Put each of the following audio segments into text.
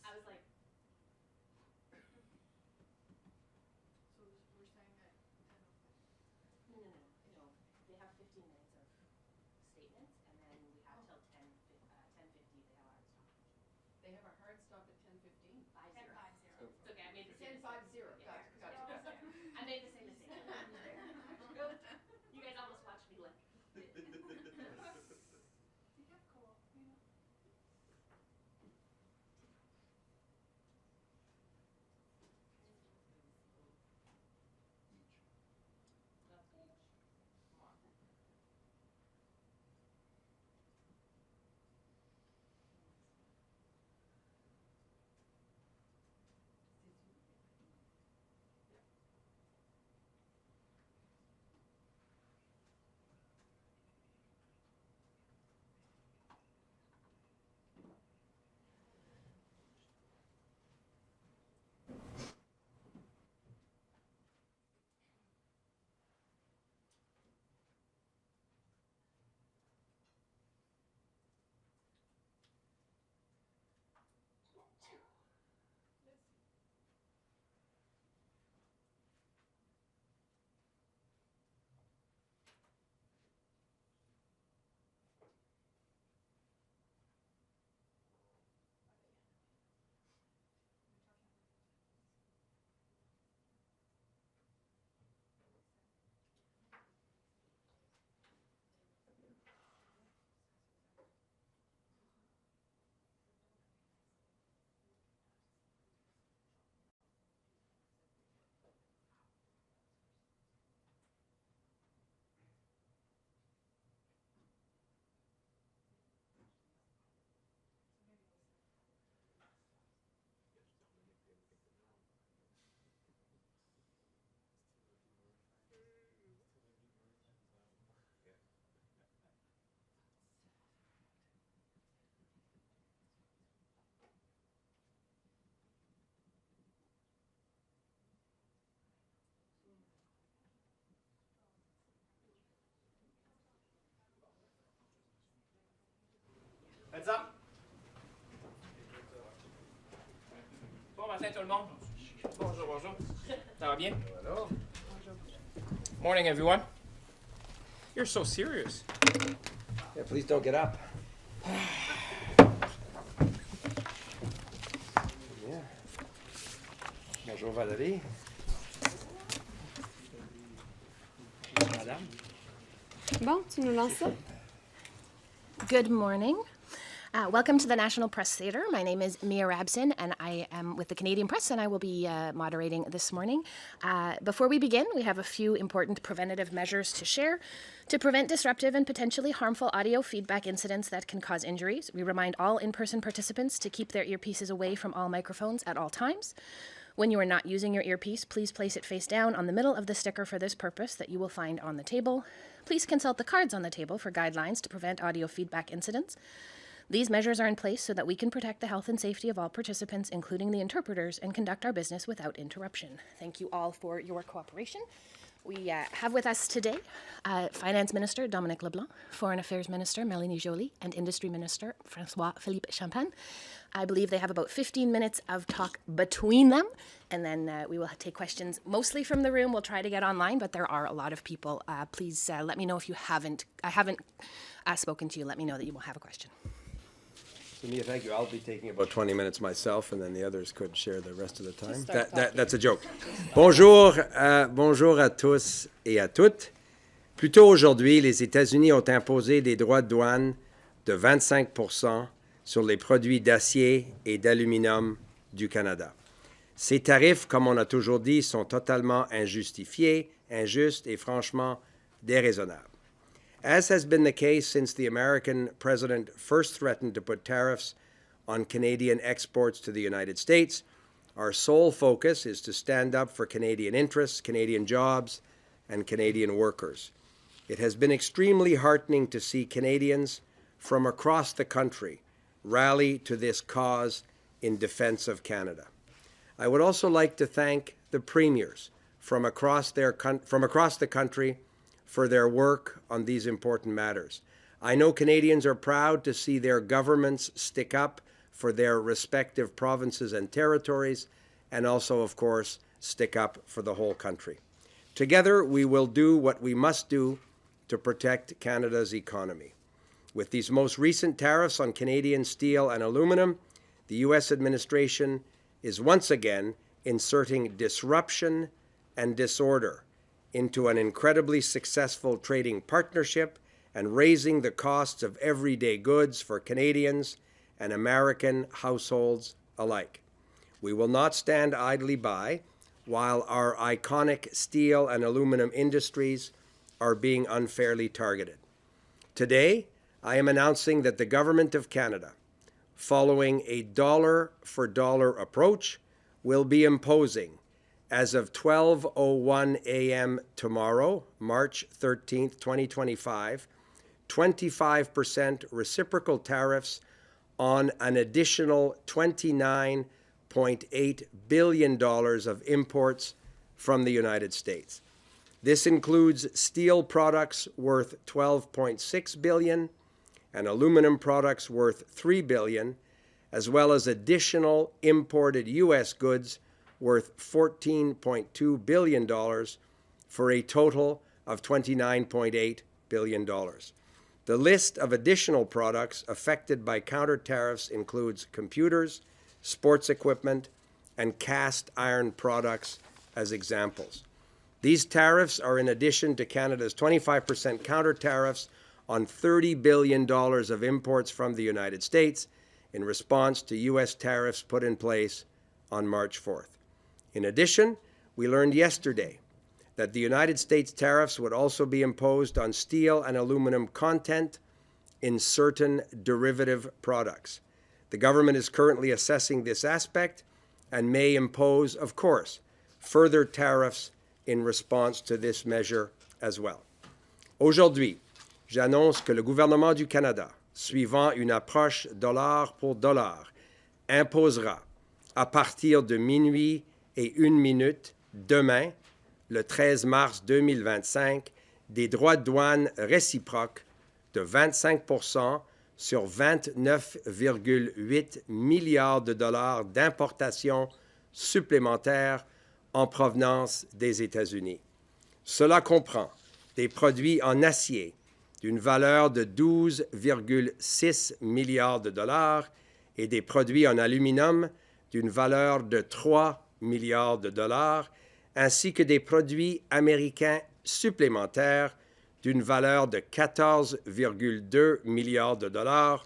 I was like, So we're saying at 10:05. no. They have 15 minutes of statements, and then we have till 10:50. They have a hard stop. They have a hard stop at 10:15. 10:50. It's okay. I made the same 10:50. mistake. Gotcha. I made the same mistake. You guys almost watched me like. Yeah, cool. You know. Heads up. Bon matin tout le monde. Bonjour, bonjour. Ça va bien? Hello. Morning, everyone. You're so serious. Yeah, please don't get up. Yeah. Bonjour, Valérie. Madame. Bon, tu nous lances ça? Good morning. Welcome to the National Press Theatre. My name is Mia Rabson, and I am with the Canadian Press, and I will be moderating this morning. Before we begin, we have a few important preventative measures to share to prevent disruptive and potentially harmful audio feedback incidents that can cause injuries. We remind all in-person participants to keep their earpieces away from all microphones at all times. When you are not using your earpiece, please place it face down on the middle of the sticker for this purpose that you will find on the table. Please consult the cards on the table for guidelines to prevent audio feedback incidents. These measures are in place so that we can protect the health and safety of all participants, including the interpreters, and conduct our business without interruption. Thank you all for your cooperation. We have with us today Finance Minister Dominic LeBlanc, Foreign Affairs Minister Melanie Joly, and Industry Minister François-Philippe Champagne. I believe they have about 15 minutes of talk between them, and then we will take questions mostly from the room. We'll try to get online, but there are a lot of people. Please let me know if I haven't spoken to you. Let me know that you will have a question. So, Mia, thank you. I'll be taking about 20 minutes myself, and then the others could share the rest of the time. That's a joke. Bonjour, bonjour à tous et à toutes. Plus tôt aujourd'hui, les États-Unis ont imposé des droits de douane de 25% sur les produits d'acier et d'aluminium du Canada. Ces tarifs, comme on a toujours dit, sont totalement injustifiés, injustes et franchement déraisonnables. As has been the case since the American president first threatened to put tariffs on Canadian exports to the United States, our sole focus is to stand up for Canadian interests, Canadian jobs, and Canadian workers. It has been extremely heartening to see Canadians from across the country rally to this cause in defense of Canada. I would also like to thank the premiers from across the country for their work on these important matters. I know Canadians are proud to see their governments stick up for their respective provinces and territories, and also, of course, stick up for the whole country. Together, we will do what we must do to protect Canada's economy. With these most recent tariffs on Canadian steel and aluminum, the U.S. administration is once again inserting disruption and disorder into an incredibly successful trading partnership and raising the costs of everyday goods for Canadians and American households alike. We will not stand idly by while our iconic steel and aluminum industries are being unfairly targeted. Today, I am announcing that the Government of Canada, following a dollar-for-dollar approach, will be imposing, as of 12:01 a.m. tomorrow, March 13, 2025, 25% reciprocal tariffs on an additional $29.8 billion of imports from the United States. This includes steel products worth $12.6 billion and aluminum products worth $3 billion, as well as additional imported U.S. goods worth $14.2 billion for a total of $29.8 billion. The list of additional products affected by counter tariffs includes computers, sports equipment, and cast iron products as examples. These tariffs are in addition to Canada's 25% counter tariffs on $30 billion of imports from the United States in response to U.S. tariffs put in place on March 4th. In addition, we learned yesterday that the United States tariffs would also be imposed on steel and aluminum content in certain derivative products. The government is currently assessing this aspect and may impose, of course, further tariffs in response to this measure as well. Aujourd'hui, j'annonce que le gouvernement du Canada, suivant une approche dollar pour dollar, imposera à partir de minuit et 1 minute demain, le 13 mars 2025, des droits de douane réciproques de 25% sur 29,8 milliards de dollars d'importations supplémentaires en provenance des États-Unis. Cela comprend des produits en acier d'une valeur de 12,6 milliards de dollars et des produits en aluminium d'une valeur de 3 milliards de dollars, ainsi que des produits américains supplémentaires d'une valeur de 14,2 milliards de dollars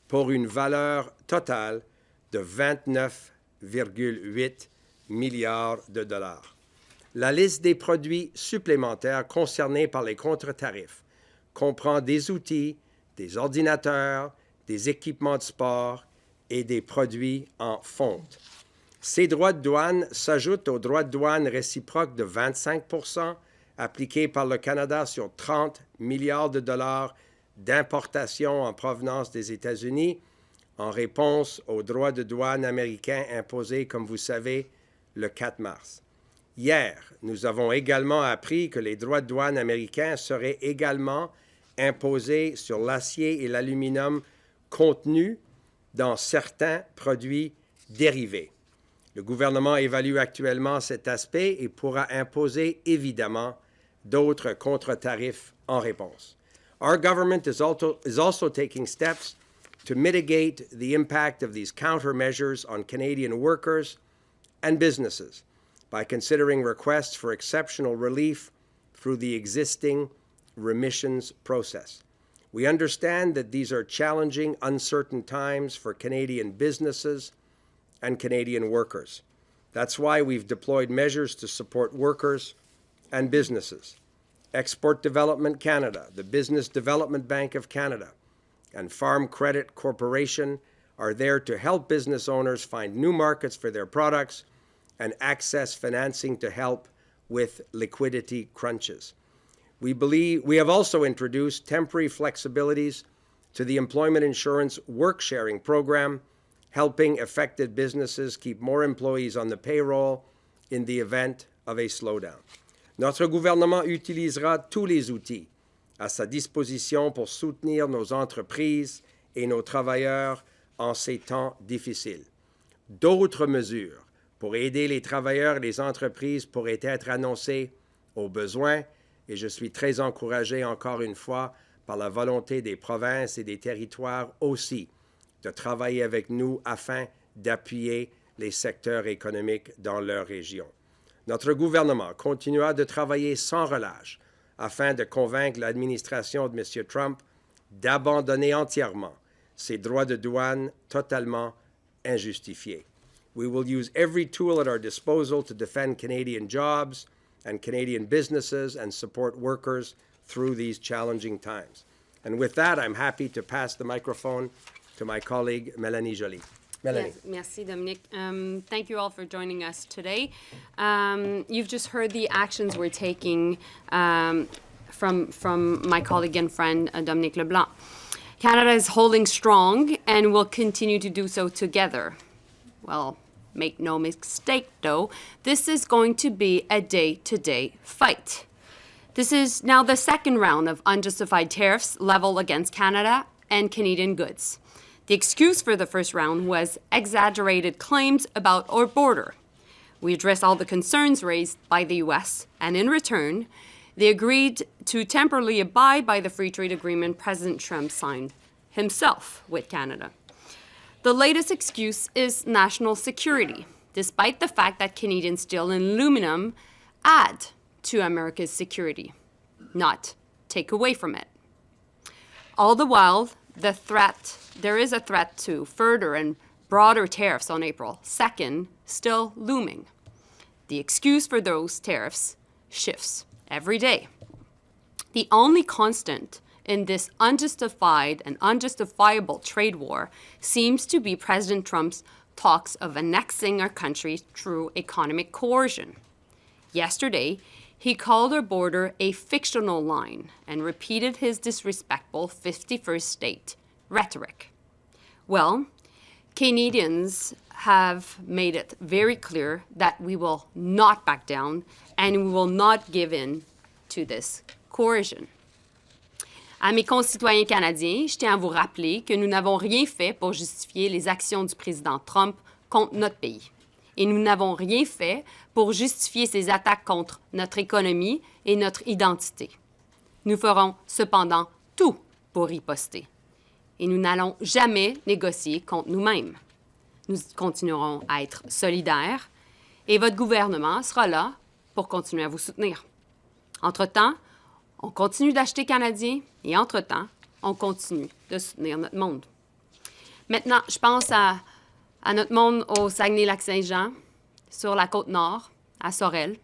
pour une valeur totale de 29,8 milliards de dollars. La liste des produits supplémentaires concernés par les contre-tarifs comprend des outils, des ordinateurs, des équipements de sport et des produits en fonte. Ces droits de douane s'ajoutent aux droits de douane réciproques de 25% appliqués par le Canada sur 30 milliards de dollars d'importations en provenance des États-Unis en réponse aux droits de douane américains imposés, comme vous savez, le 4 mars. Hier, nous avons également appris que les droits de douane américains seraient également imposés sur l'acier et l'aluminium contenus dans certains produits dérivés. Le gouvernement évalue actuellement cet aspect et pourra imposer évidemment d'autres contre-tarifs en réponse. Our government is also taking steps to mitigate the impact of these countermeasures on Canadian workers and businesses by considering requests for exceptional relief through the existing remissions process. We understand that these are challenging, uncertain times for Canadian businesses and Canadian workers. That's why we've deployed measures to support workers and businesses. Export Development Canada, the Business Development Bank of Canada, and Farm Credit Corporation are there to help business owners find new markets for their products and access financing to help with liquidity crunches. We have also introduced temporary flexibilities to the Employment Insurance Work-Sharing Program, helping affected businesses keep more employees on the payroll in the event of a slowdown. Notre gouvernement utilisera tous les outils à sa disposition pour soutenir nos entreprises et nos travailleurs en ces temps difficiles. D'autres mesures pour aider les travailleurs et les entreprises pourraient être annoncées au besoin et je suis très encouragé encore une fois par la volonté des provinces et des territoires aussi de travailler avec nous afin d'appuyer les secteurs économiques dans leur région. Notre gouvernement continuera de travailler sans relâche afin de convaincre l'administration de M. Trump d'abandonner entièrement ses droits de douane totalement injustifiés. We will use every tool at our disposal to defend Canadian jobs and Canadian businesses and support workers through these challenging times. And with that, I'm happy to pass the microphone to my colleague, Mélanie Joly. Mélanie. Yes, merci, Dominic. Thank you all for joining us today. You've just heard the actions we're taking from my colleague and friend, Dominic LeBlanc. Canada is holding strong and will continue to do so together. Well, make no mistake, though, this is going to be a day-to-day fight. This is now the second round of unjustified tariffs leveled against Canada and Canadian goods. The excuse for the first round was exaggerated claims about our border. We addressed all the concerns raised by the U.S., and in return, they agreed to temporarily abide by the free trade agreement President Trump signed himself with Canada. The latest excuse is national security, despite the fact that Canadian steel and aluminum add to America's security, not take away from it. All the while, there is a threat to further and broader tariffs on April 2nd still looming. The excuse for those tariffs shifts every day. The only constant in this unjustified and unjustifiable trade war seems to be President Trump's talks of annexing our country through economic coercion. Yesterday, he called our border a fictional line and repeated his disrespectful 51st state rhetoric. Well, Canadians have made it very clear that we will not back down and we will not give in to this coercion. À mes concitoyens canadiens, je tiens à vous rappeler que nous n'avons rien fait pour justifier les actions du président Trump contre notre pays. Et nous n'avons rien fait pour justifier ses attaques contre notre économie et notre identité. Nous ferons cependant tout pour riposter. Et nous n'allons jamais négocier contre nous-mêmes. Nous continuerons à être solidaires et votre gouvernement sera là pour continuer à vous soutenir. Entre-temps, on continue d'acheter canadien et entre-temps, on continue de soutenir notre monde. Maintenant, je pense à notre monde au Saguenay-Lac-Saint-Jean, sur la Côte-Nord, à Sorel.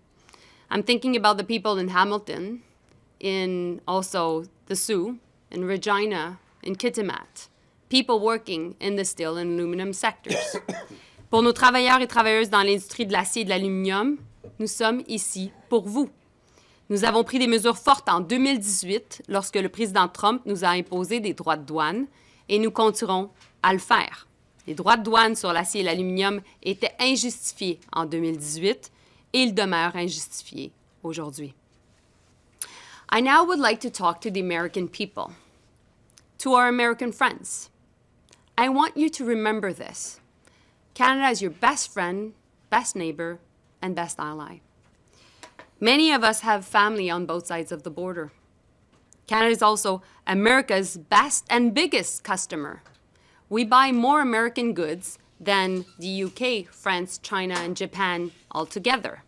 I'm thinking about the people in Hamilton, in also the Sioux, in Regina, in Kitimat. People working in the steel and aluminum sectors. Pour nos travailleurs et travailleuses dans l'industrie de l'acier et de l'aluminium, nous sommes ici pour vous. Nous avons pris des mesures fortes en 2018 lorsque le président Trump nous a imposé des droits de douane et nous continuerons à le faire. Les droits de douane sur l'acier et l'aluminium étaient injustifiés en 2018 et ils demeurent injustifiés aujourd'hui. I now would like to talk to the American people, to our American friends. I want you to remember this. Canada is your best friend, best neighbor, and best ally. Many of us have family on both sides of the border. Canada is also America's best and biggest customer. We buy more American goods than the UK, France, China, and Japan altogether.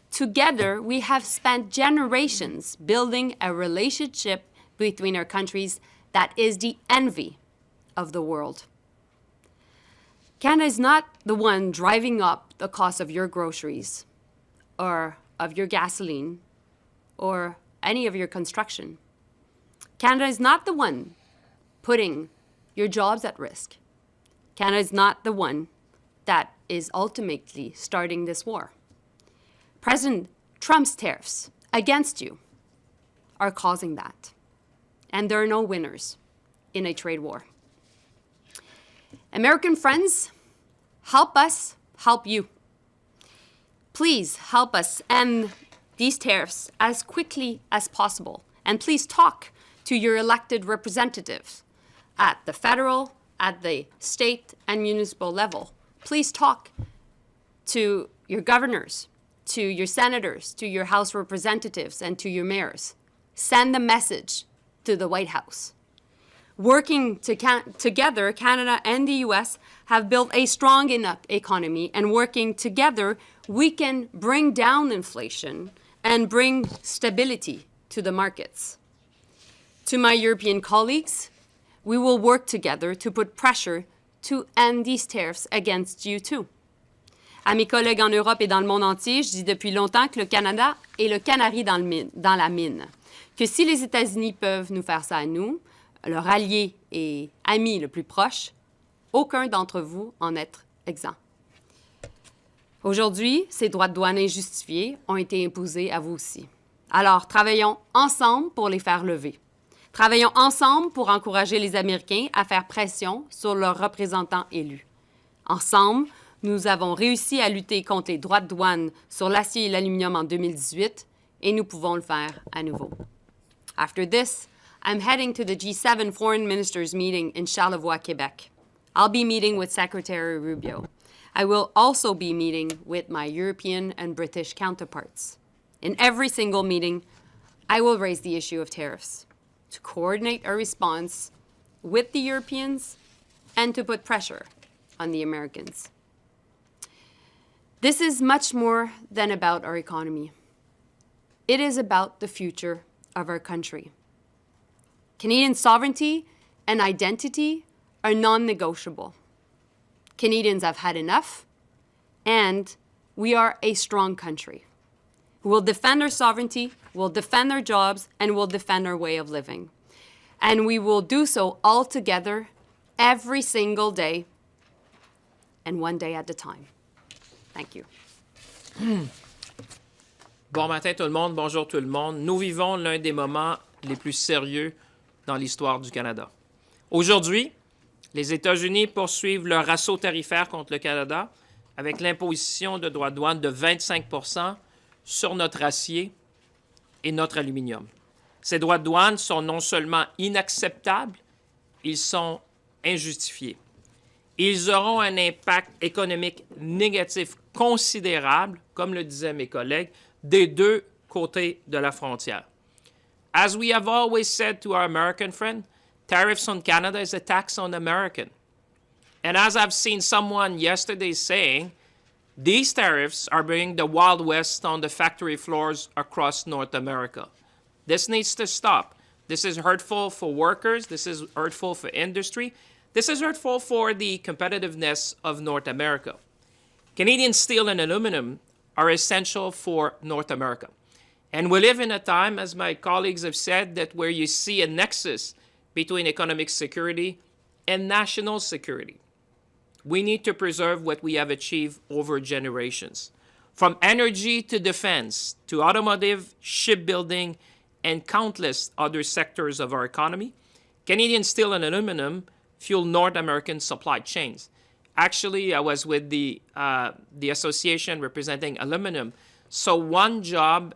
Together, we have spent generations building a relationship between our countries that is the envy of the world. Canada is not the one driving up the cost of your groceries or of your gasoline or any of your construction. Canada is not the one putting your jobs at risk. Canada is not the one that is ultimately starting this war. President Trump's tariffs against you are causing that. And there are no winners in a trade war. American friends, help us help you. Please help us end these tariffs as quickly as possible. And please talk to your elected representatives at the federal, at the state and municipal level. Please talk to your governors, to your senators, to your House representatives, and to your mayors. Send the message to the White House. Working together, Canada and the US have built a strong enough economy, and working together, we can bring down inflation and bring stability to the markets. To my European colleagues, we will work together to put pressure to end these tariffs against you too. À mes collègues en Europe et dans le monde entier, je dis depuis longtemps que le Canada est le canari dans la mine. Que si les États-Unis peuvent nous faire ça à nous, leur allié et ami le plus proche, aucun d'entre vous en est exempt. Aujourd'hui, ces droits de douane injustifiés ont été imposés à vous aussi. Alors, travaillons ensemble pour les faire lever. Travaillons ensemble pour encourager les Américains à faire pression sur leurs représentants élus. Ensemble, nous avons réussi à lutter contre les droits de douane sur l'acier et l'aluminium en 2018 et nous pouvons le faire à nouveau. After this, I'm heading to the G7 Foreign Ministers meeting in Charlevoix, Quebec. I'll be meeting with Secretary Rubio. I will also be meeting with my European and British counterparts. In every single meeting, I will raise the issue of tariffs to coordinate our response with the Europeans and to put pressure on the Americans. This is much more than about our economy. It is about the future of our country. Canadian sovereignty and identity are non-negotiable. Canadians have had enough, and we are a strong country. We'll defend our sovereignty, we'll defend our jobs, and we'll defend our way of living. And we will do so all together every single day and one day at a time. Thank you. Bon matin tout le monde, bonjour tout le monde. Nous vivons l'un des moments les plus sérieux dans l'histoire du Canada. Aujourd'hui, les États-Unis poursuivent leur assaut tarifaire contre le Canada avec l'imposition de droits de douane de 25 % sur notre acier et notre aluminium. Ces droits de douane sont non seulement inacceptables, ils sont injustifiés. Ils auront un impact économique négatif considérable, comme le disaient mes collègues, des deux côtés de la frontière. As we have always said to our American friend, tariffs on Canada is a tax on American. And as I've seen someone yesterday saying, these tariffs are bringing the Wild West on the factory floors across North America. This needs to stop. This is hurtful for workers. This is hurtful for industry. This is hurtful for the competitiveness of North America. Canadian steel and aluminum are essential for North America. And we live in a time, as my colleagues have said, that where you see a nexus between economic security and national security. We need to preserve what we have achieved over generations. From energy to defense, to automotive, shipbuilding, and countless other sectors of our economy, Canadian steel and aluminum fuel North American supply chains. Actually, I was with the association representing aluminum. So one job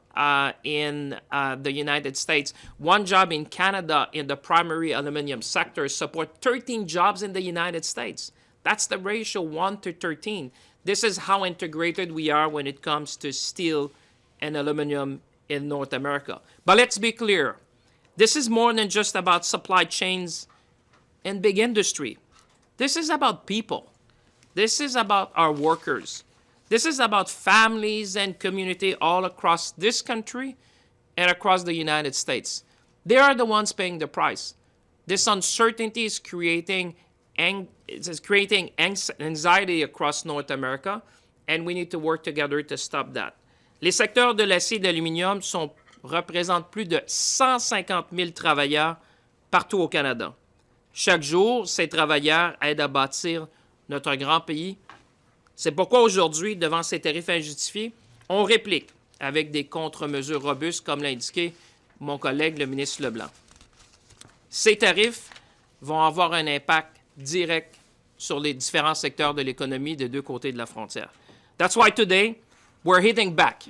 in the United States, one job in Canada in the primary aluminum sector support 13 jobs in the United States. That's the ratio 1 to 13. This is how integrated we are when it comes to steel and aluminum in North America. But let's be clear. This is more than just about supply chains and big industry. This is about people. This is about our workers. This is about families and community all across this country and across the United States. They are the ones paying the price. This uncertainty is creating anxiety across North America, and we need to work together to stop that. Les secteurs de l'acier et de l'aluminium représentent plus de 150 000 travailleurs partout au Canada. Chaque jour, ces travailleurs aident à bâtir notre grand pays. C'est pourquoi aujourd'hui, devant ces tarifs injustifiés, on réplique avec des contre-mesures robustes, comme l'a indiqué mon collègue, le ministre LeBlanc. Ces tarifs vont avoir un impact direct sur les différents secteurs de l'économie des deux côtés de la frontière. That's why today, we're hitting back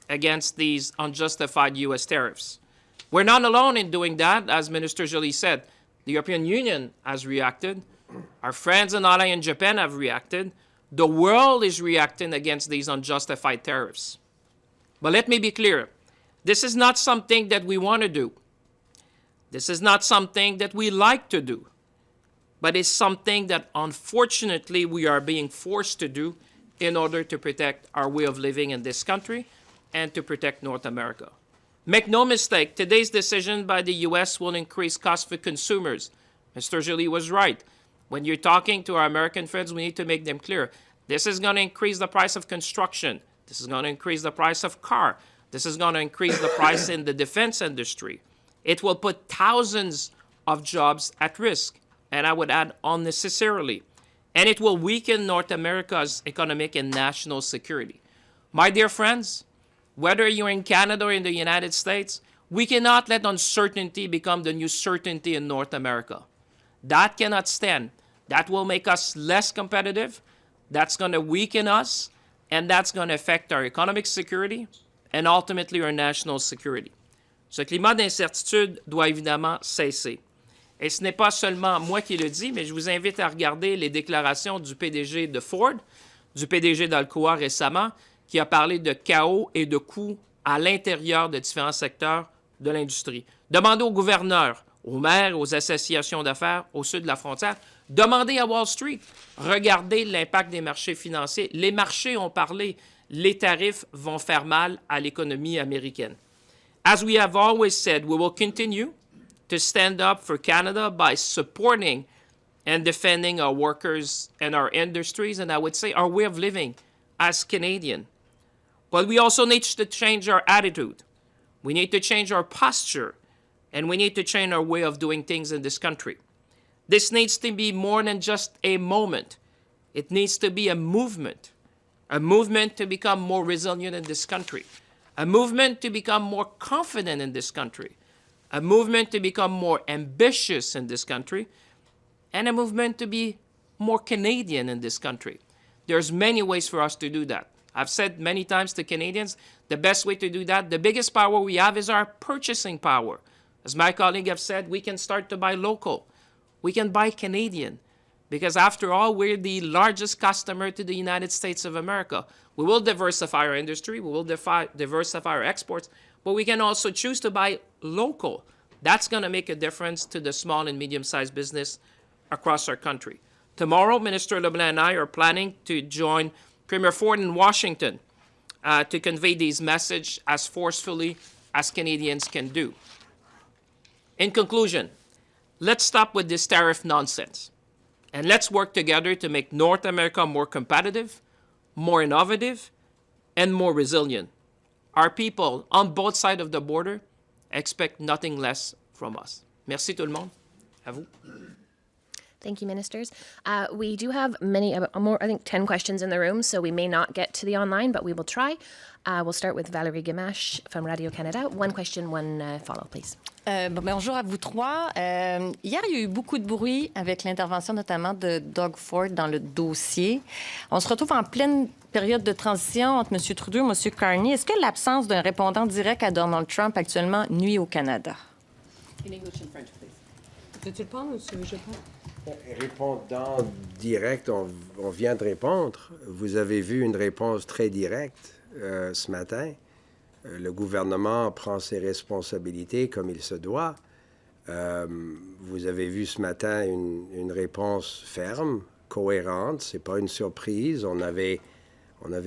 against these unjustified U.S. tariffs. We're not alone in doing that, as Minister Joly said. The European Union has reacted. Our friends and allies in Japan have reacted. The world is reacting against these unjustified tariffs. But let me be clear. This is not something that we want to do. This is not something that we like to do. But it's something that unfortunately we are being forced to do in order to protect our way of living in this country and to protect North America. Make no mistake, today's decision by the U.S. will increase costs for consumers. Mr. Joly was right. When you're talking to our American friends, we need to make them clear. This is going to increase the price of construction. This is going to increase the price of car. This is going to increase the price in the defense industry. It will put thousands of jobs at risk, and I would add unnecessarily. And it will weaken North America's economic and national security. My dear friends, whether you're in Canada or in the United States, we cannot let uncertainty become the new certainty in North America. That cannot stand. That will make us less competitive. That's going to weaken us, and that's going to affect our economic security and ultimately our national security. Ce climat d'incertitude doit évidemment cesser. Et ce n'est pas seulement moi qui le dis, mais je vous invite à regarder les déclarations du PDG de Ford, du PDG d'Alcoa récemment, qui a parlé de chaos et de coûts à l'intérieur de différents secteurs de l'industrie. Demandez aux gouverneurs, aux maires, aux associations d'affaires au sud de la frontière, demandez à Wall Street, regardez l'impact des marchés financiers. Les marchés ont parlé, les tarifs vont faire mal à l'économie américaine. As we have always said, we will continue to stand up for Canada by supporting and defending our workers and our industries, and I would say our way of living as Canadian. But we also need to change our attitude. We need to change our posture, and we need to change our way of doing things in this country. This needs to be more than just a moment. It needs to be a movement to become more resilient in this country, a movement to become more confident in this country, a movement to become more ambitious in this country, and a movement to be more Canadian in this country. There's many ways for us to do that. I've said many times to Canadians, the best way to do that, the biggest power we have is our purchasing power. As my colleague have said, we can start to buy local. We can buy Canadian. Because after all, we're the largest customer to the United States of America. We will diversify our industry, we will diversify our exports, but we can also choose to buy local. That's going to make a difference to the small and medium-sized business across our country. Tomorrow, Minister LeBlanc and I are planning to join Premier Ford in Washington to convey these messages as forcefully as Canadians can do. In conclusion, let's stop with this tariff nonsense, and let's work together to make North America more competitive, more innovative, and more resilient. Our people on both sides of the border expect nothing less from us. Merci tout le monde. À vous. Thank you, ministers. We do have many more, I think 10 questions in the room, so we may not get to the online, but we will try. We'll start with Valérie Gamache from Radio-Canada. One question, one follow, please. Bonjour à vous trois. Hier, il y a eu beaucoup de bruit avec l'intervention notamment de Doug Ford dans le dossier. On se retrouve en pleine période de transition entre M. Trudeau et M. Carney. Est-ce que l'absence d'un répondant direct à Donald Trump actuellement nuit au Canada? In English and French, please. Veux-tu le prendre ou je prends? Répondant direct, on vient de répondre. Vous avez vu une réponse très directe ce matin. Le gouvernement prend ses responsabilités comme il se doit. Vous avez vu ce matin une réponse ferme, cohérente. Ce n'est pas une surprise. On avait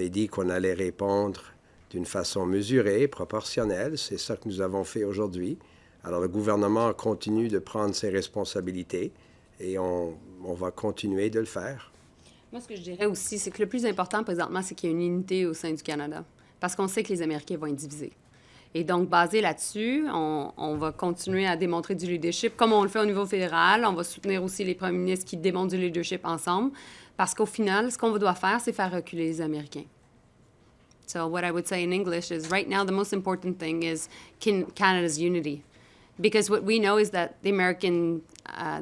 dit qu'on allait répondre d'une façon mesurée, proportionnelle. C'est ça que nous avons fait aujourd'hui. Alors, le gouvernement continue de prendre ses responsabilités et on va continuer de le faire. Moi, ce que je dirais aussi, c'est que le plus important présentement, c'est qu'il y a une unité au sein du Canada. Parce qu'on sait que les Américains vont être divisés. Et donc, basé là-dessus, on va continuer à démontrer du leadership, comme on le fait au niveau fédéral. On va soutenir aussi les premiers ministres qui démontrent du leadership ensemble. Parce qu'au final, ce qu'on doit faire, c'est faire reculer les Américains. So what I would say in English is, right now, the most important thing is Canada's unity. Because what we know is that the Americans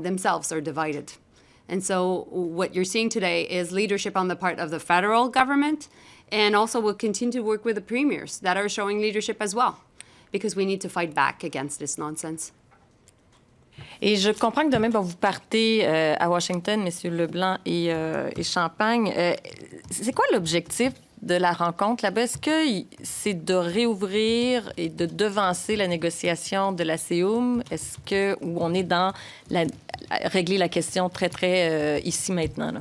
themselves are divided. And so what you're seeing today is leadership on the part of the federal government, and also we'll continue to work with the premiers that are showing leadership as well, because we need to fight back against this nonsense. Et je comprends que demain, bon, vous partez à Washington, messieurs LeBlanc et Champagne. C'est quoi l'objectif de la rencontre là-bas? Est-ce que c'est de réouvrir et de devancer la négociation de la CEUM? Est-ce que, ou on est dans régler la question très, très ici maintenant, là?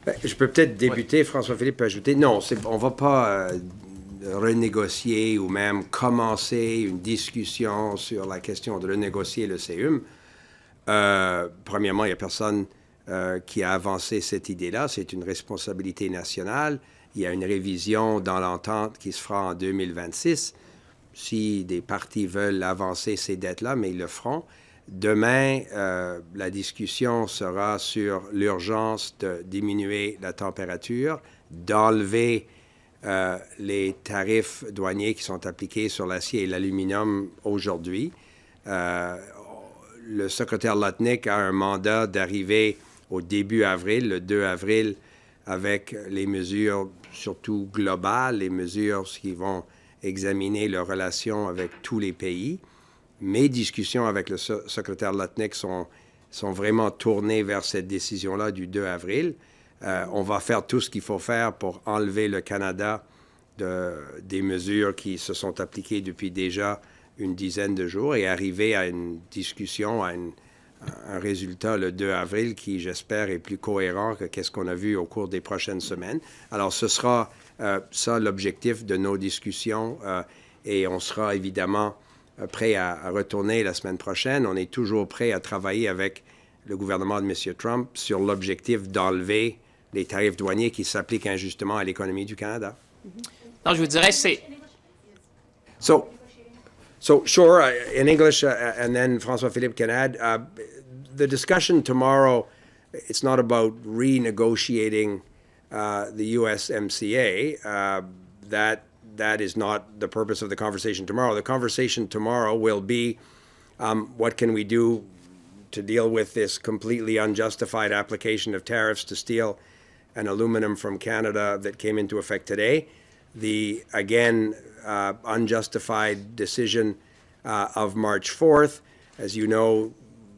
Ben, je peux peut-être débuter, François-Philippe peut ajouter. Non, on ne va pas renégocier ou même commencer une discussion sur la question de renégocier le CEUM. Premièrement, il n'y a personne qui a avancé cette idée-là. C'est une responsabilité nationale. Il y a une révision dans l'entente qui se fera en 2026. Si des partis veulent avancer ces dettes-là, mais ils le feront. Demain, la discussion sera sur l'urgence de diminuer la température, d'enlever les tarifs douaniers qui sont appliqués sur l'acier et l'aluminium aujourd'hui. Le secrétaire Lutnick a un mandat d'arriver au début avril, le 2 avril, avec les mesures surtout globales, les mesures qui vont examiner leurs relations avec tous les pays. Mes discussions avec le secrétaire Lutnick sont vraiment tournées vers cette décision-là du 2 avril. On va faire tout ce qu'il faut faire pour enlever le Canada des mesures qui se sont appliquées depuis déjà une dizaine de jours et arriver à une discussion, à un résultat le 2 avril qui, j'espère, est plus cohérent que qu'est-ce qu'on a vu au cours des prochaines semaines. Alors, ce sera ça l'objectif de nos discussions et on sera évidemment prêt à retourner la semaine prochaine. On est toujours prêt à travailler avec le gouvernement de M. Trump sur l'objectif d'enlever les tarifs douaniers qui s'appliquent injustement à l'économie du Canada. Non, je vous dirais, c'est... So sure, in English, and then François-Philippe can add, the discussion tomorrow, it's not about renegotiating the USMCA. That is not the purpose of the conversation tomorrow. The conversation tomorrow will be what can we do to deal with this completely unjustified application of tariffs to steel and aluminum from Canada that came into effect today. The, again, unjustified decision of March 4th. As you know,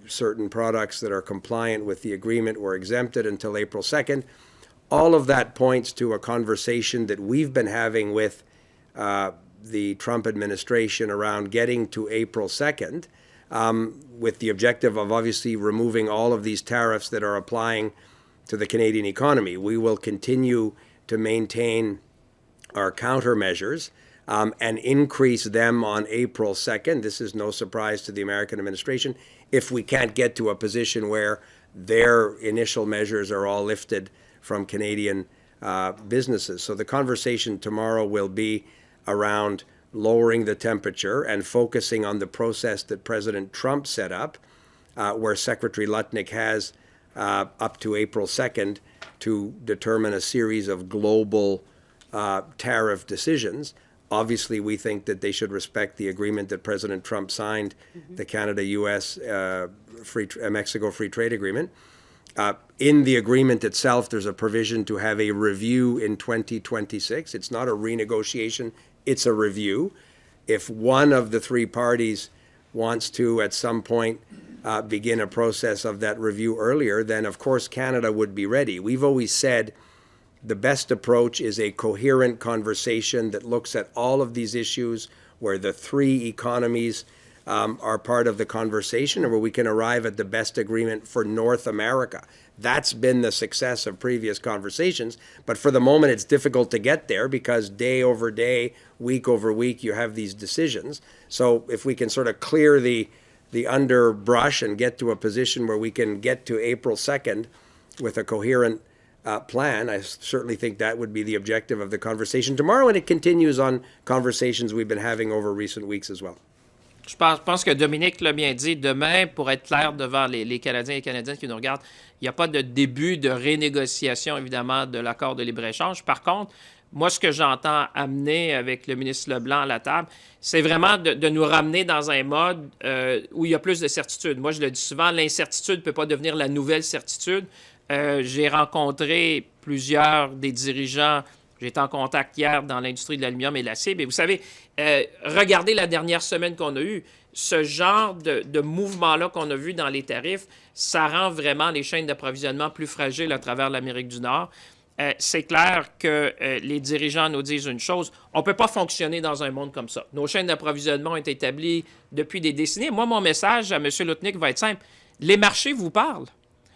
certain products that are compliant with the agreement were exempted until April 2nd. All of that points to a conversation that we've been having with the Trump administration around getting to April 2nd with the objective of obviously removing all of these tariffs that are applying to the Canadian economy. We will continue to maintain our countermeasures and increase them on April 2nd. This is no surprise to the American administration if we can't get to a position where their initial measures are all lifted from Canadian businesses. So the conversation tomorrow will be around lowering the temperature and focusing on the process that President Trump set up, where Secretary Lutnick has up to April 2nd to determine a series of global tariff decisions. Obviously, we think that they should respect the agreement that President Trump signed, the Canada-U.S. Mexico Free Trade Agreement. In the agreement itself, there's a provision to have a review in 2026. It's not a renegotiation, it's a review. If one of the three parties wants to, at some point, begin a process of that review earlier, then of course Canada would be ready. We've always said the best approach is a coherent conversation that looks at all of these issues where the three economies are part of the conversation and where we can arrive at the best agreement for North America. That's been the success of previous conversations, but for the moment it's difficult to get there because day over day, week over week, you have these decisions. So if we can sort of clear the underbrush and get to a position where we can get to April 2nd with a coherent plan, I certainly think that would be the objective of the conversation tomorrow, and it continues on conversations we've been having over recent weeks as well. Je pense que Dominique l'a bien dit. Demain, pour être clair devant les Canadiens et Canadiennes qui nous regardent, il n'y a pas de début de renégociation, évidemment, de l'accord de libre-échange. Par contre, moi, ce que j'entends amener avec le ministre LeBlanc à la table, c'est vraiment de nous ramener dans un mode où il y a plus de certitude. Moi, je le dis souvent, l'incertitude ne peut pas devenir la nouvelle certitude. J'ai rencontré plusieurs des dirigeants. J'étais en contact hier dans l'industrie de l'aluminium et de l'acier. Mais vous savez, regardez la dernière semaine qu'on a eue. ce genre de mouvement-là qu'on a vu dans les tarifs, ça rend vraiment les chaînes d'approvisionnement plus fragiles à travers l'Amérique du Nord. C'est clair que les dirigeants nous disent une chose, on ne peut pas fonctionner dans un monde comme ça. Nos chaînes d'approvisionnement ont été établies depuis des décennies. Moi, mon message à M. Lutnick va être simple. Les marchés vous parlent.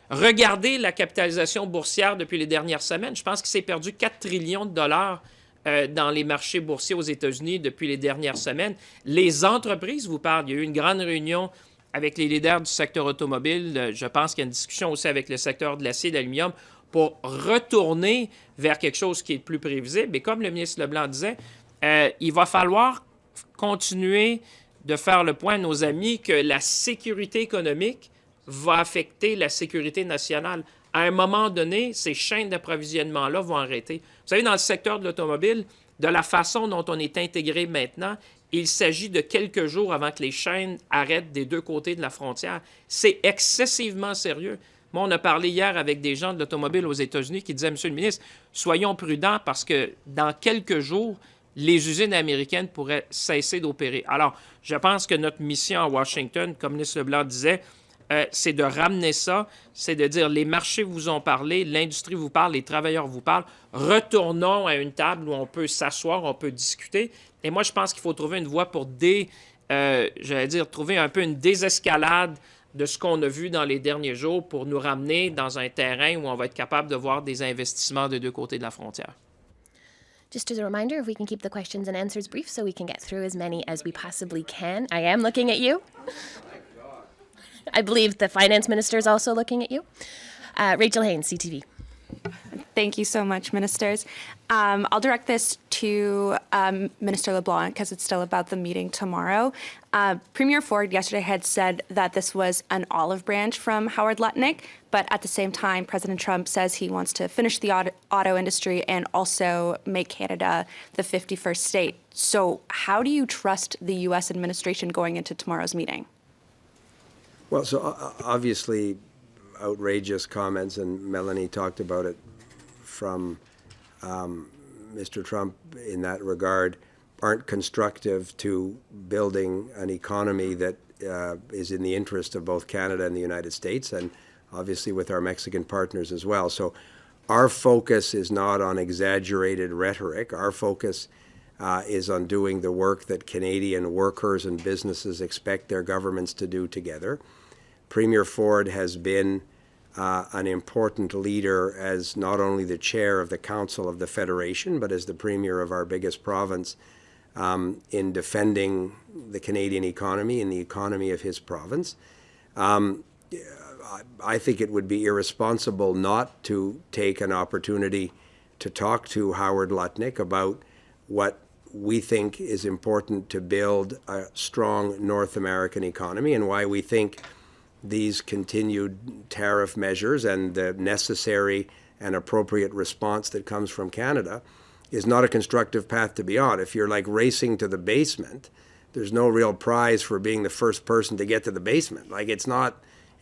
Regardez la capitalisation boursière depuis les dernières semaines. Je pense qu'il s'est perdu 4 trillions de dollars dans les marchés boursiers aux États-Unis depuis les dernières semaines. Les entreprises vous parlent. Il y a eu une grande réunion avec les leaders du secteur automobile. Je pense qu'il y a une discussion aussi avec le secteur de l'acier et de l'aluminium pour retourner vers quelque chose qui est plus prévisible. Et comme le ministre LeBlanc disait, il va falloir continuer de faire le point à nos amis que la sécurité économique va affecter la sécurité nationale. À un moment donné, ces chaînes d'approvisionnement-là vont arrêter. Vous savez, dans le secteur de l'automobile, de la façon dont on est intégré maintenant, il s'agit de quelques jours avant que les chaînes arrêtent des deux côtés de la frontière. C'est excessivement sérieux. Moi, on a parlé hier avec des gens de l'automobile aux États-Unis qui disaient, Monsieur le ministre, soyons prudents parce que dans quelques jours, les usines américaines pourraient cesser d'opérer. Alors, je pense que notre mission à Washington, comme le ministre LeBlanc disait, c'est de ramener ça, c'est de dire les marchés vous ont parlé, l'industrie vous parle, les travailleurs vous parlent. Retournons à une table où on peut s'asseoir, on peut discuter. Et moi, je pense qu'il faut trouver une voie pour trouver un peu une désescalade de ce qu'on a vu dans les derniers jours pour nous ramener dans un terrain où on va être capable de voir des investissements des deux côtés de la frontière. Just as a reminder, if we can keep the questions and answers brief so we can get through as many as we possibly can. I am looking at you. I believe the finance minister is also looking at you. Rachel Haynes, CTV. Thank you so much, ministers. I'll direct this to Minister LeBlanc because it's still about the meeting tomorrow. Premier Ford yesterday had said that this was an olive branch from Howard Lutnick, but at the same time, President Trump says he wants to finish the auto industry and also make Canada the 51st state. So how do you trust the U.S. administration going into tomorrow's meeting? Well, so obviously outrageous comments, and Melanie talked about it from Mr. Trump in that regard, aren't constructive to building an economy that is in the interest of both Canada and the United States, and obviously with our Mexican partners as well. So our focus is not on exaggerated rhetoric. Our focus is on doing the work that Canadian workers and businesses expect their governments to do together. Premier Ford has been an important leader as not only the chair of the Council of the Federation, but as the premier of our biggest province in defending the Canadian economy and the economy of his province. I think it would be irresponsible not to take an opportunity to talk to Howard Lutnick about what we think is important to build a strong North American economy and why we think these continued tariff measures and the necessary and appropriate response that comes from Canada is not a constructive path to be on. If you're like racing to the basement, there's no real prize for being the first person to get to the basement. Like it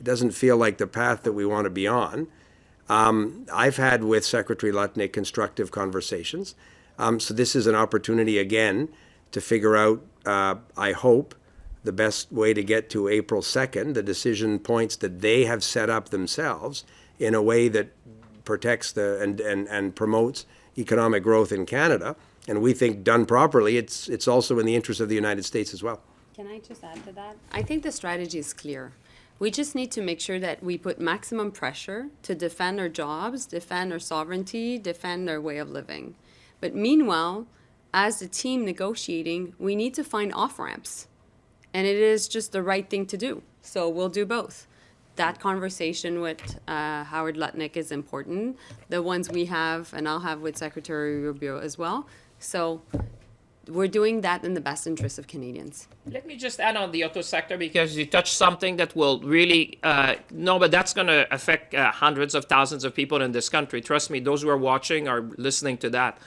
doesn't feel like the path that we want to be on. I've had with Secretary Lutnick constructive conversations. So this is an opportunity again to figure out, I hope, the best way to get to April 2nd, the decision points that they have set up themselves in a way that protects and promotes economic growth in Canada. And we think done properly, it's also in the interest of the United States as well. Can I just add to that? I think the strategy is clear. We just need to make sure that we put maximum pressure to defend our jobs, defend our sovereignty, defend our way of living. But meanwhile, as a team negotiating, we need to find off-ramps. And it is just the right thing to do. So we'll do both. That conversation with Howard Lutnick is important. The ones we have, and I'll have with Secretary Rubio as well. So we're doing that in the best interest of Canadians. Let me just add on the auto sector because you touched something that will really, but that's going to affect hundreds of thousands of people in this country. Trust me, those who are watching are listening to that.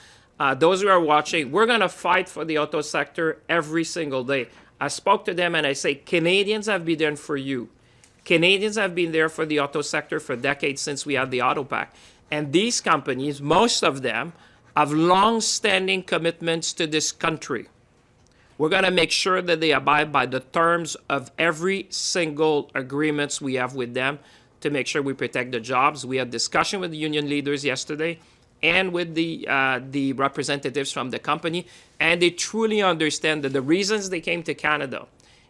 Those who are watching, we're going to fight for the auto sector every single day. I spoke to them and I say, Canadians have been there for you. Canadians have been there for the auto sector for decades since we had the auto pact. And these companies, most of them, have long-standing commitments to this country. We're going to make sure that they abide by the terms of every single agreements we have with them to make sure we protect the jobs. We had discussion with the union leaders yesterday and with the representatives from the company, and they truly understand that the reasons they came to Canada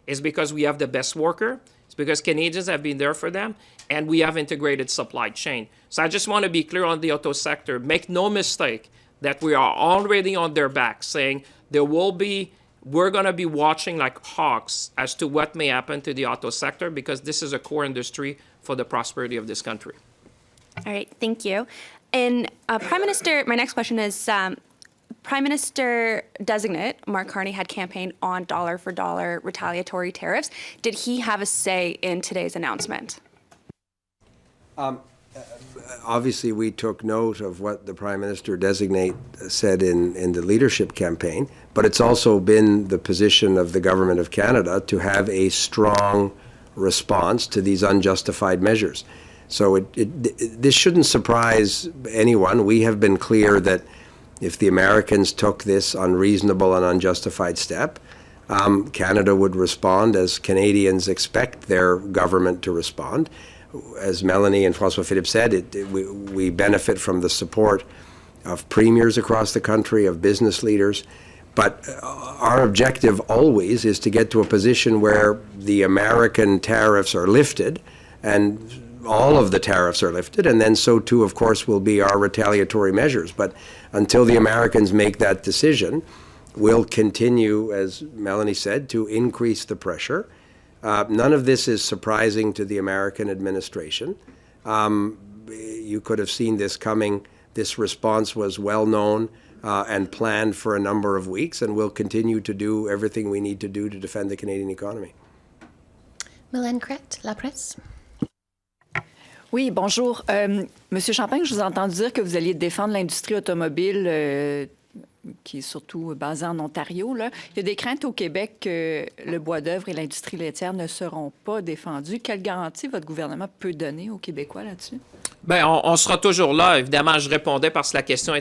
is because we have the best worker, it's because Canadians have been there for them, and we have integrated supply chain. So I just want to be clear on the auto sector. Make no mistake that we are already on their back, saying we're going to be watching like hawks as to what may happen to the auto sector, because this is a core industry for the prosperity of this country. All right, thank you. And Prime Minister, my next question is, Prime Minister designate Mark Carney had campaigned on dollar-for-dollar retaliatory tariffs. Did he have a say in today's announcement? Obviously, we took note of what the Prime Minister designate said in the leadership campaign, but it's also been the position of the Government of Canada to have a strong response to these unjustified measures. So this shouldn't surprise anyone. We have been clear that if the Americans took this unreasonable and unjustified step, Canada would respond as Canadians expect their government to respond. As Melanie and François-Philippe said, we benefit from the support of premiers across the country, of business leaders. But our objective always is to get to a position where the American tariffs are lifted, and all of the tariffs are lifted, and then so too, of course, will be our retaliatory measures. But until the Americans make that decision, we'll continue, as Melanie said, to increase the pressure. None of this is surprising to the American administration. You could have seen this coming. This response was well known and planned for a number of weeks, and we'll continue to do everything we need to do to defend the Canadian economy. Mylène Crête, La Presse. Oui, bonjour. Monsieur Champagne, je vous ai entendu dire que vous alliez défendre l'industrie automobile qui est surtout basée en Ontario. Là. Il y a des craintes au Québec que le bois d'œuvre et l'industrie laitière ne seront pas défendus. Quelle garantie votre gouvernement peut donner aux Québécois là-dessus? Bien, on sera toujours là. Évidemment, je répondais parce que la question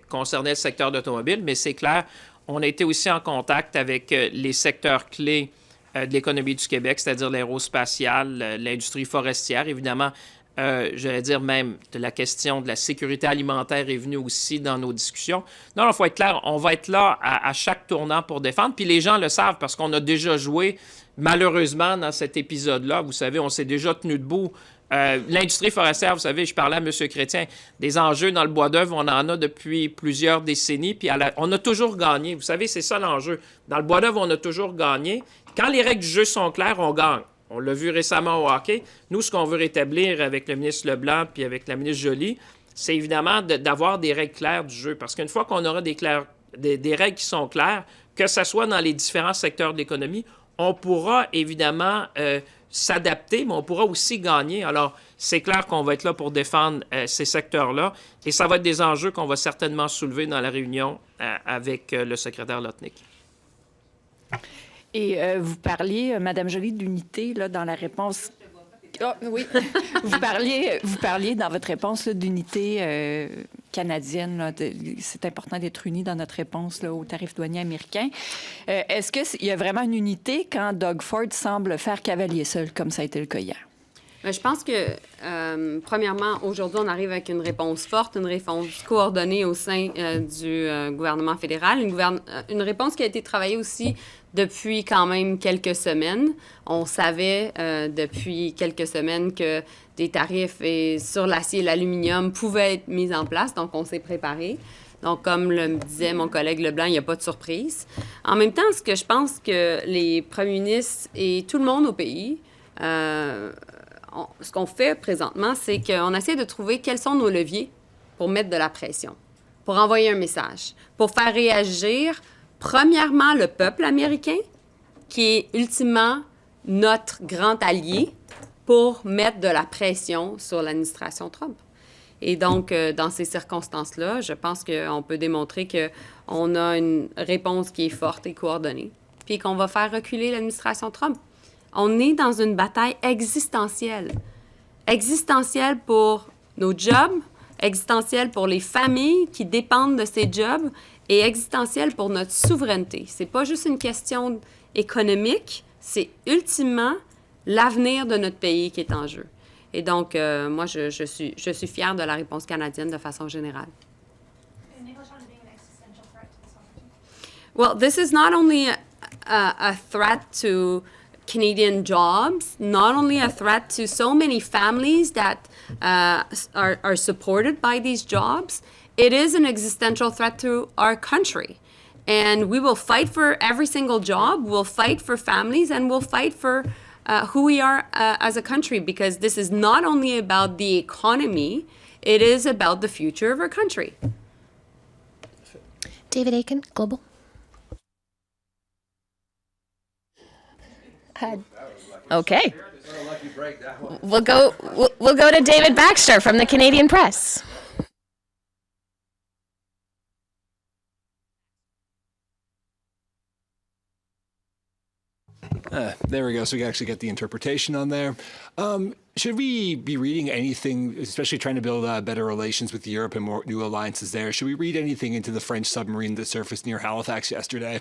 concernait le secteur d'automobile, mais c'est clair, on a été aussi en contact avec les secteurs clés de l'économie du Québec, c'est-à-dire l'aérospatiale, l'industrie forestière, évidemment. J'allais dire même de la question de la sécurité alimentaire est venue aussi dans nos discussions. Non, il faut être clair, on va être là à chaque tournant pour défendre. Puis les gens le savent parce qu'on a déjà joué, malheureusement, dans cet épisode-là. Vous savez, on s'est déjà tenu debout. L'industrie forestière, vous savez, je parlais à M. Chrétien, des enjeux dans le bois d'œuvre, on en a depuis plusieurs décennies, puis on a toujours gagné. Vous savez, c'est ça l'enjeu. Dans le bois d'œuvre, on a toujours gagné. Quand les règles du jeu sont claires, on gagne. On l'a vu récemment au hockey. Nous, ce qu'on veut rétablir avec le ministre LeBlanc puis avec la ministre Joly, c'est évidemment d'avoir des règles claires du jeu. Parce qu'une fois qu'on aura des règles qui sont claires, que ce soit dans les différents secteurs de l'économie, on pourra évidemment s'adapter, mais on pourra aussi gagner. Alors, c'est clair qu'on va être là pour défendre ces secteurs-là. Et ça va être des enjeux qu'on va certainement soulever dans la réunion avec le secrétaire Lotnick. Et vous parliez, Madame Joly, d'unité là, dans la réponse. Oh, oui, vous parliez dans votre réponse d'unité canadienne. Là, c'est important d'être unis dans notre réponse là, aux tarifs douaniers américains. Est-ce qu'il y a vraiment une unité quand Doug Ford semble faire cavalier seul, comme ça a été le cas hier? Je pense que, premièrement, aujourd'hui, on arrive avec une réponse forte, une réponse coordonnée au sein du gouvernement fédéral, une réponse qui a été travaillée aussi depuis quand même quelques semaines. On savait depuis quelques semaines que des tarifs sur l'acier et l'aluminium pouvaient être mis en place, donc on s'est préparé. Donc, comme le disait mon collègue Leblanc, il n'y a pas de surprise. En même temps, ce que je pense que les premiers ministres et tout le monde au pays... ce qu'on fait présentement, c'est qu'on essaie de trouver quels sont nos leviers pour mettre de la pression, pour envoyer un message, pour faire réagir, premièrement, le peuple américain, qui est ultimement notre grand allié, pour mettre de la pression sur l'administration Trump. Et donc, dans ces circonstances-là, je pense qu'on peut démontrer qu'on a une réponse qui est forte et coordonnée, puis qu'on va faire reculer l'administration Trump. On est dans une bataille existentielle. Existentielle pour nos jobs, existentielle pour les familles qui dépendent de ces jobs et existentielle pour notre souveraineté. C'est pas juste une question économique, c'est ultimement l'avenir de notre pays qui est en jeu. Et donc, moi, je suis fière de la réponse canadienne de façon générale. Well, this is not only a threat to Canadian jobs, not only a threat to so many families that are supported by these jobs, it is an existential threat to our country. And we will fight for every single job, we'll fight for families, and we'll fight for who we are as a country, because this is not only about the economy, it is about the future of our country. David Aiken, Global. Okay. We'll go to David Baxter from the Canadian Press. There we go. So we can actually get the interpretation on there. Should we be reading anything, especially trying to build better relations with Europe and more new alliances there? Should we read anything into the French submarine that surfaced near Halifax yesterday?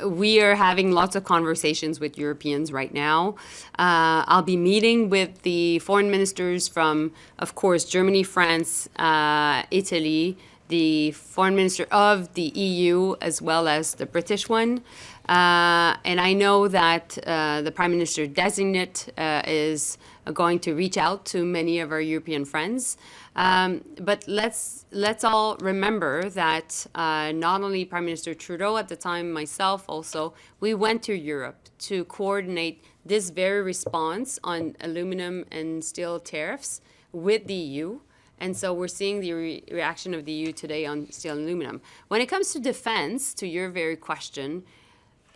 We are having lots of conversations with Europeans right now. I'll be meeting with the foreign ministers from, of course, Germany, France, Italy, the foreign minister of the EU, as well as the British one. And I know that the Prime Minister designate is going to reach out to many of our European friends. But let's all remember that not only Prime Minister Trudeau at the time, myself also, we went to Europe to coordinate this very response on aluminum and steel tariffs with the EU. And so we're seeing the reaction of the EU today on steel and aluminum. When it comes to defense, to your very question,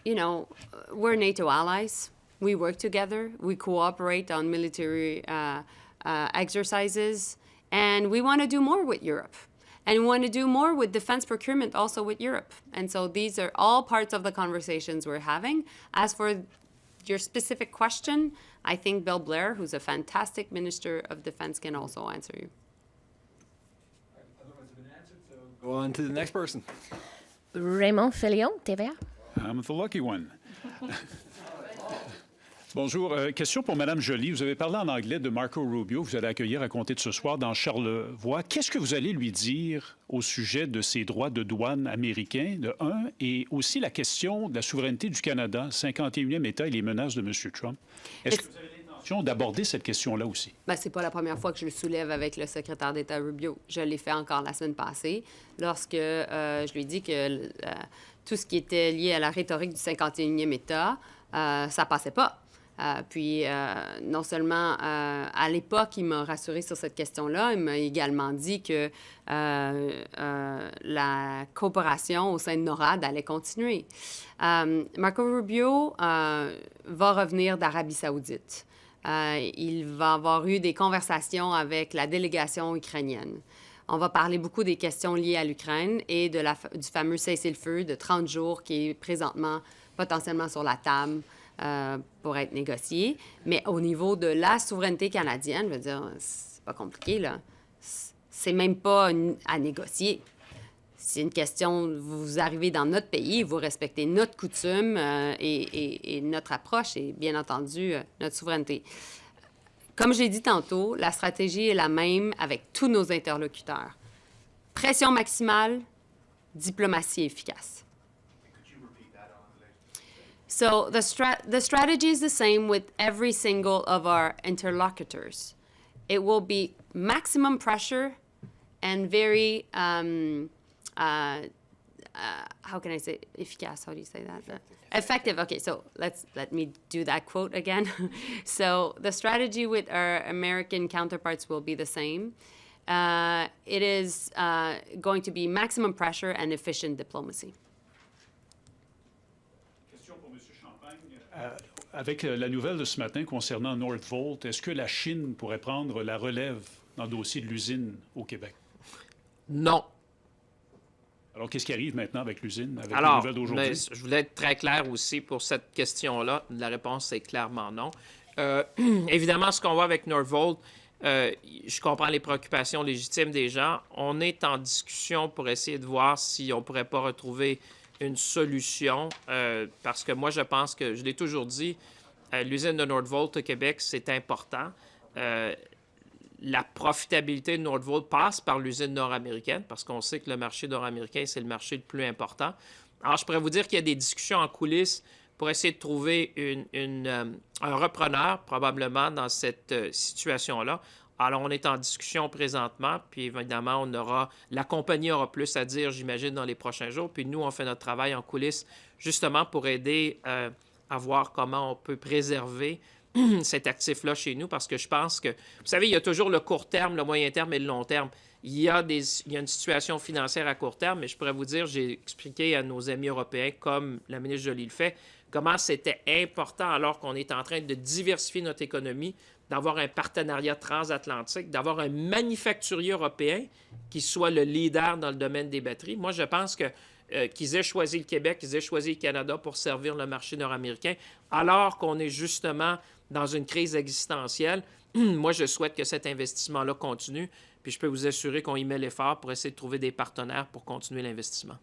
you know, we're NATO allies. We work together. We cooperate on military exercises. And we want to do more with Europe. And we want to do more with defense procurement also with Europe. And so these are all parts of the conversations we're having. As for your specific question, I think Bill Blair, who's a fantastic Minister of Defense, can also answer you. Go on to the next person. Raymond Filion, TVA. I'm the lucky one. Bonjour. Question pour Mme Joly. Vous avez parlé en anglais de Marco Rubio. Vous allez accueillir à compter de ce soir dans Charlevoix. Qu'est-ce que vous allez lui dire au sujet de ses droits de douane américains, de un, et aussi la question de la souveraineté du Canada, 51e État et les menaces de M. Trump? Est-ce que vous avez l'intention d'aborder cette question-là aussi? Ben, c'est pas la première fois que je le soulève avec le secrétaire d'État Rubio. Je l'ai fait encore la semaine passée lorsque je lui ai dit que tout ce qui était lié à la rhétorique du 51e État, ça passait pas. Puis, non seulement à l'époque, il m'a rassuré sur cette question-là, il m'a également dit que la coopération au sein de NORAD allait continuer. Marco Rubio va revenir d'Arabie saoudite. Il va avoir eu des conversations avec la délégation ukrainienne. On va parler beaucoup des questions liées à l'Ukraine et du fameux cessez-le-feu de 30 jours qui est présentement potentiellement sur la table pour être négocié. Mais au niveau de la souveraineté canadienne, je veux dire, c'est pas compliqué, là. C'est même pas à négocier. C'est une question, vous arrivez dans notre pays, vous respectez notre coutume et notre approche et bien entendu notre souveraineté. Comme j'ai dit tantôt, la stratégie est la même avec tous nos interlocuteurs. Pression maximale, diplomatie efficace. So the strategy is the same with every single of our interlocutors. It will be maximum pressure and very, how can I say efficace? How do you say that? Effective. Okay, so let me do that quote again. So the strategy with our American counterparts will be the same. It is going to be maximum pressure and efficient diplomacy. Avec la nouvelle de ce matin concernant Northvolt, est-ce que la Chine pourrait prendre la relève dans le dossier de l'usine au Québec? Non. Alors, qu'est-ce qui arrive maintenant avec l'usine, avec Alors, la nouvelle d'aujourd'hui? je voulais être très clair aussi pour cette question-là. La réponse est clairement non. Évidemment, ce qu'on voit avec Northvolt, je comprends les préoccupations légitimes des gens. On est en discussion pour essayer de voir si on ne pourrait pas retrouver une solution, parce que moi, je pense que, je l'ai toujours dit, l'usine de Northvolt au Québec, c'est important. La profitabilité de Northvolt passe par l'usine nord-américaine, parce qu'on sait que le marché nord-américain, c'est le marché le plus important. Alors, je pourrais vous dire qu'il y a des discussions en coulisses pour essayer de trouver un repreneur, probablement, dans cette situation-là. Alors, on est en discussion présentement, puis évidemment, la compagnie aura plus à dire, j'imagine, dans les prochains jours. Puis nous, on fait notre travail en coulisses, justement, pour aider à voir comment on peut préserver cet actif-là chez nous, parce que je pense que, vous savez, il y a toujours le court terme, le moyen terme et le long terme. Il y a une situation financière à court terme, mais je pourrais vous dire, j'ai expliqué à nos amis européens, comme la ministre Joly le fait, comment c'était important, alors qu'on est en train de diversifier notre économie, d'avoir un partenariat transatlantique, d'avoir un manufacturier européen qui soit le leader dans le domaine des batteries. Moi, je pense que qu'ils aient choisi le Québec, qu'ils aient choisi le Canada pour servir le marché nord-américain, alors qu'on est justement dans une crise existentielle. Moi, je souhaite que cet investissement-là continue, puis je peux vous assurer qu'on y met l'effort pour essayer de trouver des partenaires pour continuer l'investissement.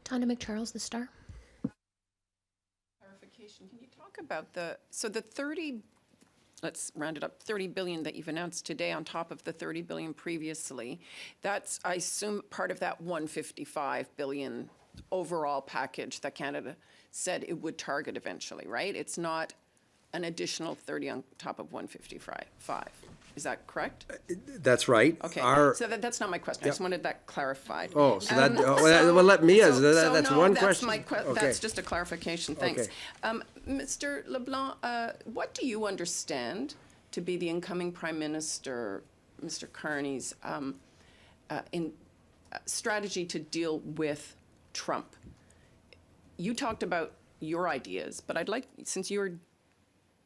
Tana McCharles, The Star. Clarification. Can you talk about the 30, let's round it up, 30 billion that you've announced today on top of the 30 billion previously? That's, I assume, part of that 155 billion overall package that Canada said it would target eventually, right? It's not an additional 30 on top of 155. Is that correct? That's right. Okay. So that's not my question. I just wanted that clarified. Oh, so well, let me answer. That's one question. Okay. That's just a clarification. Thanks. Okay. Mr. LeBlanc, what do you understand to be the incoming Prime Minister, Mr. Carney's, strategy to deal with Trump? You talked about your ideas, but I'd like, since you're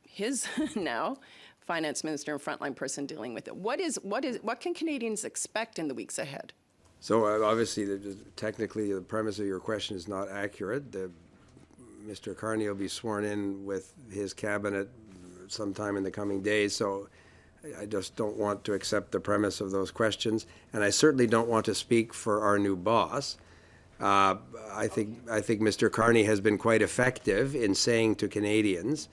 his now finance minister and frontline person dealing with it, what can Canadians expect in the weeks ahead? So obviously, technically, the premise of your question is not accurate. Mr. Carney will be sworn in with his cabinet sometime in the coming days, so I just don't want to accept the premise of those questions, and I certainly don't want to speak for our new boss. I think Mr. Carney has been quite effective in saying to Canadians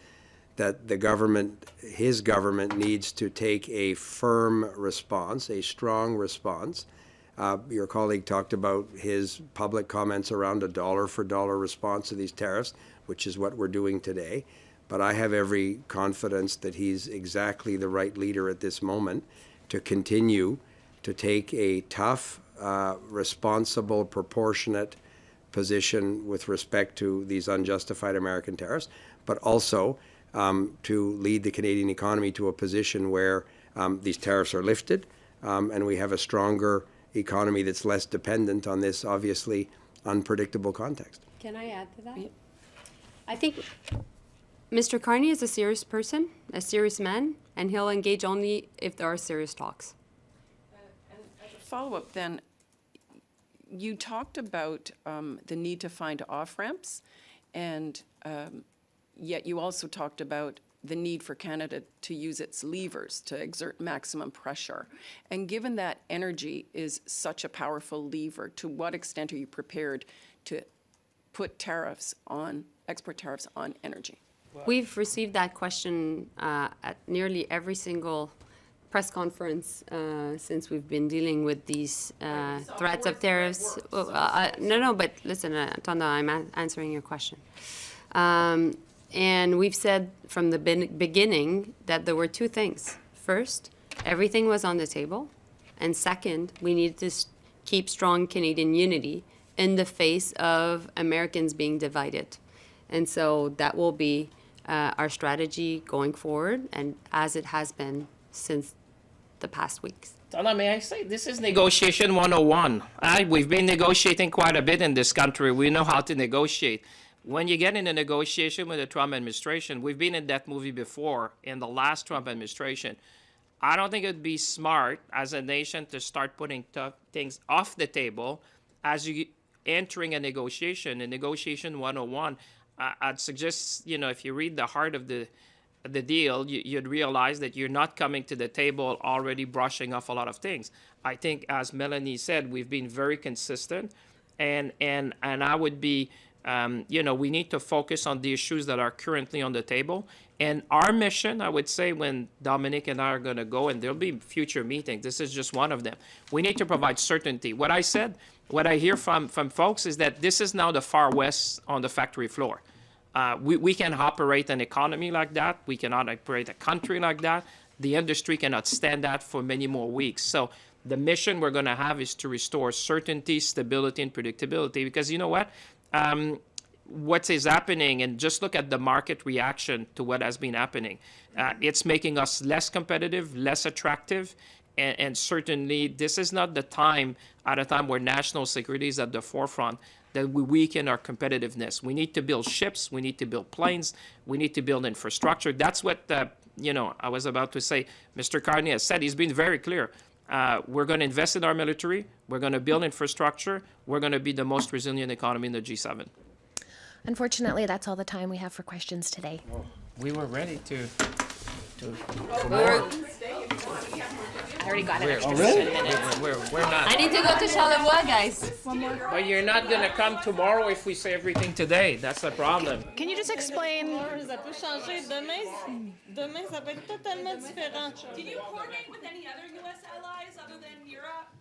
that the government, his government, needs to take a firm response, a strong response. Your colleague talked about his public comments around a dollar-for-dollar response to these tariffs, which is what we're doing today. But I have every confidence that he's exactly the right leader at this moment to continue to take a tough, responsible, proportionate position with respect to these unjustified American tariffs, but also to lead the Canadian economy to a position where these tariffs are lifted and we have a stronger economy that's less dependent on this obviously unpredictable context. Can I add to that? Yeah. I think Mr. Carney is a serious person, a serious man, and he'll engage only if there are serious talks. And as a follow-up then, you talked about the need to find off-ramps, and yet you also talked about the need for Canada to use its levers to exert maximum pressure. And given that energy is such a powerful lever, to what extent are you prepared to put tariffs on, export tariffs on energy? We've received that question at nearly every single press conference since we've been dealing with these threats of tariffs. No, but listen, Tanda, I'm answering your question. And we've said from the beginning that there were two things. First, everything was on the table. And second, we needed to keep strong Canadian unity in the face of Americans being divided. And so that will be our strategy going forward, and as it has been since the past weeks. Tana, may I say, this is negotiation 101. We've been negotiating quite a bit in this country. We know how to negotiate. When you get in a negotiation with the Trump administration, we've been in that movie before in the last Trump administration. I don't think it'd be smart as a nation to start putting things off the table as you entering a negotiation 101. I'd suggest, if you read the heart of the the deal, you'd realize that you're not coming to the table already brushing off a lot of things. I think, as Melanie said, we've been very consistent, and I would be, we need to focus on the issues that are currently on the table. And our mission, I would say, when Dominic and I are going to go, and there'll be future meetings, this is just one of them. We need to provide certainty. What I hear from folks is that this is now the Far West on the factory floor. We can operate an economy like that. We cannot operate a country like that. The industry cannot stand that for many more weeks. So the mission we're going to have is to restore certainty, stability, and predictability. Because you know what? What is happening, and just look at the market reaction to what has been happening. It's making us less competitive, less attractive, and certainly this is not the time, at a time where national security is at the forefront, that we weaken our competitiveness. We need to build ships, we need to build planes, we need to build infrastructure. That's what, I was about to say. Mr. Carney has said, he's been very clear. We're going to invest in our military, we're going to build infrastructure, we're going to be the most resilient economy in the G7. Unfortunately, that's all the time we have for questions today. We were ready to I already got it. Oh, really? We're not. I need to go to Charlevoix, guys. But you're not going to come tomorrow if we say everything today. That's the problem. Can you just explain? Ça peut changer. Demain, ça peut être totalement différent. Did you coordinate with any other U.S. allies other than Europe?